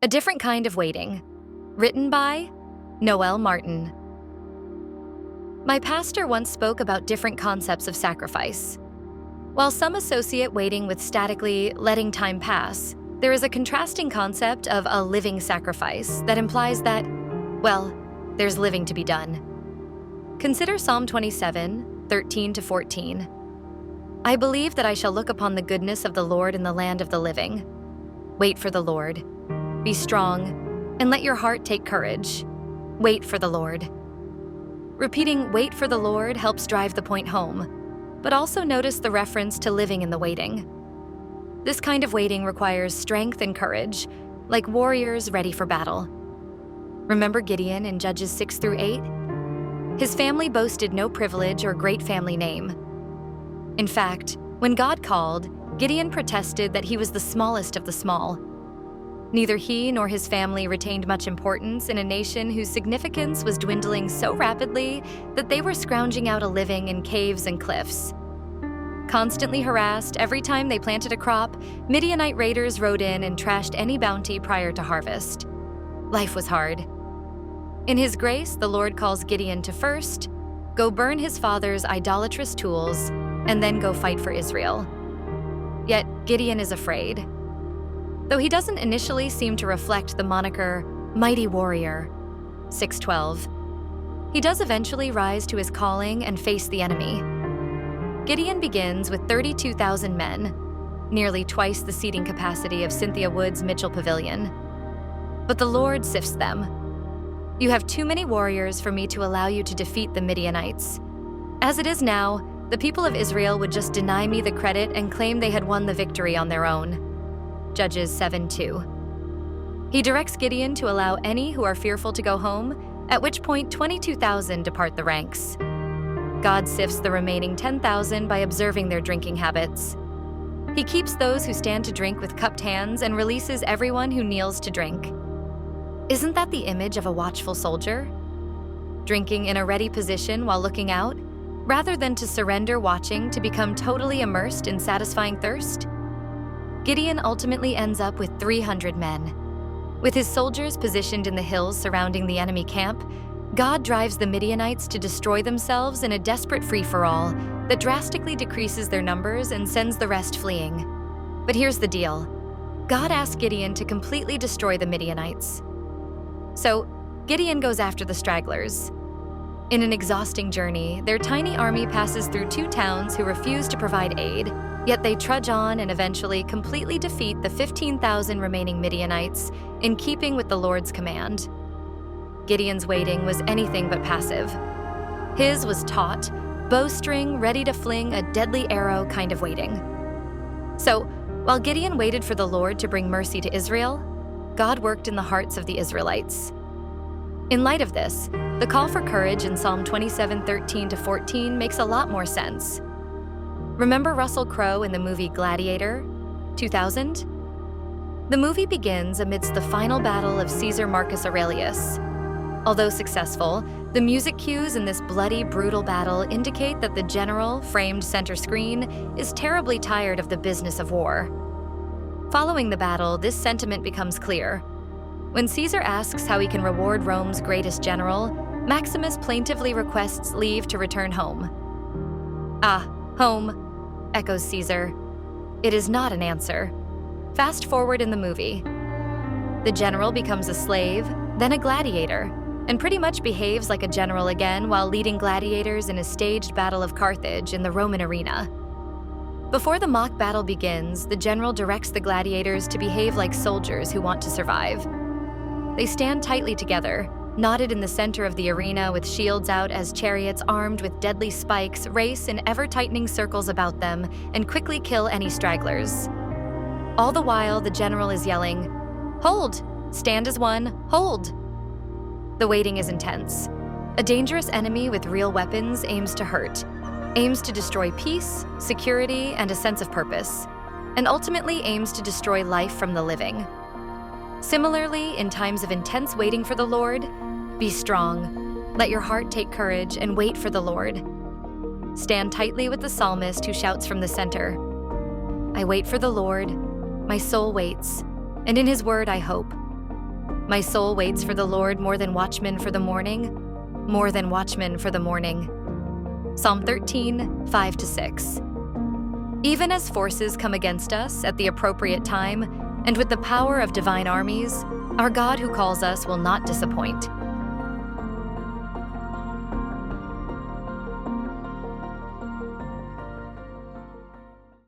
A Different Kind of Waiting, written by Noelle Martin. My pastor once spoke about different concepts of sacrifice. While some associate waiting with statically letting time pass, there is a contrasting concept of a living sacrifice that implies that, well, there's living to be done. Consider Psalm 27, 13-14. I believe that I shall look upon the goodness of the Lord in the land of the living. Wait for the Lord. Be strong, and let your heart take courage. Wait for the Lord. Repeating "wait for the Lord" helps drive the point home, but also notice the reference to living in the waiting. This kind of waiting requires strength and courage, like warriors ready for battle. Remember Gideon in Judges 6-8? His family boasted no privilege or great family name. In fact, when God called, Gideon protested that he was the smallest of the small. Neither he nor his family retained much importance in a nation whose significance was dwindling so rapidly that they were scrounging out a living in caves and cliffs. Constantly harassed every time they planted a crop, Midianite raiders rode in and trashed any bounty prior to harvest. Life was hard. In his grace, the Lord calls Gideon to first go burn his father's idolatrous tools and then go fight for Israel. Yet Gideon is afraid. Though he doesn't initially seem to reflect the moniker Mighty Warrior, 6:12, he does eventually rise to his calling and face the enemy. Gideon begins with 32,000 men, nearly twice the seating capacity of Cynthia Wood's Mitchell Pavilion. But the Lord sifts them. You have too many warriors for me to allow you to defeat the Midianites. As it is now, the people of Israel would just deny me the credit and claim they had won the victory on their own. Judges 7:2. He directs Gideon to allow any who are fearful to go home, at which point 22,000 depart the ranks. God sifts the remaining 10,000 by observing their drinking habits. He keeps those who stand to drink with cupped hands and releases everyone who kneels to drink. Isn't that the image of a watchful soldier? Drinking in a ready position while looking out, rather than to surrender watching to become totally immersed in satisfying thirst? Gideon ultimately ends up with 300 men. With his soldiers positioned in the hills surrounding the enemy camp, God drives the Midianites to destroy themselves in a desperate free-for-all that drastically decreases their numbers and sends the rest fleeing. But here's the deal. God asks Gideon to completely destroy the Midianites. So, Gideon goes after the stragglers. In an exhausting journey, their tiny army passes through 2 towns who refuse to provide aid, yet they trudge on and eventually completely defeat the 15,000 remaining Midianites in keeping with the Lord's command. Gideon's waiting was anything but passive. His was taut, bowstring, ready to fling a deadly arrow kind of waiting. So, while Gideon waited for the Lord to bring mercy to Israel, God worked in the hearts of the Israelites. In light of this, the call for courage in Psalm 27:13-14 makes a lot more sense. Remember Russell Crowe in the movie Gladiator, 2000? The movie begins amidst the final battle of Caesar Marcus Aurelius. Although successful, the music cues in this bloody, brutal battle indicate that the general, framed center screen, is terribly tired of the business of war. Following the battle, this sentiment becomes clear. When Caesar asks how he can reward Rome's greatest general, Maximus plaintively requests leave to return home. "Ah, home," echoes Caesar. It is not an answer. Fast forward in the movie. The general becomes a slave, then a gladiator, and pretty much behaves like a general again while leading gladiators in a staged battle of Carthage in the Roman arena. Before the mock battle begins, the general directs the gladiators to behave like soldiers who want to survive. They stand tightly together, knotted in the center of the arena with shields out as chariots armed with deadly spikes race in ever-tightening circles about them and quickly kill any stragglers. All the while, the general is yelling, "Hold! Stand as one, hold!" The waiting is intense. A dangerous enemy with real weapons aims to hurt, aims to destroy peace, security, and a sense of purpose, and ultimately aims to destroy life from the living. Similarly, in times of intense waiting for the Lord, be strong, let your heart take courage, and wait for the Lord. Stand tightly with the psalmist who shouts from the center, "I wait for the Lord, my soul waits, and in his word I hope. My soul waits for the Lord more than watchmen for the morning, more than watchmen for the morning. Psalm 13, 5-6. Even as forces come against us at the appropriate time and with the power of divine armies, our God who calls us will not disappoint.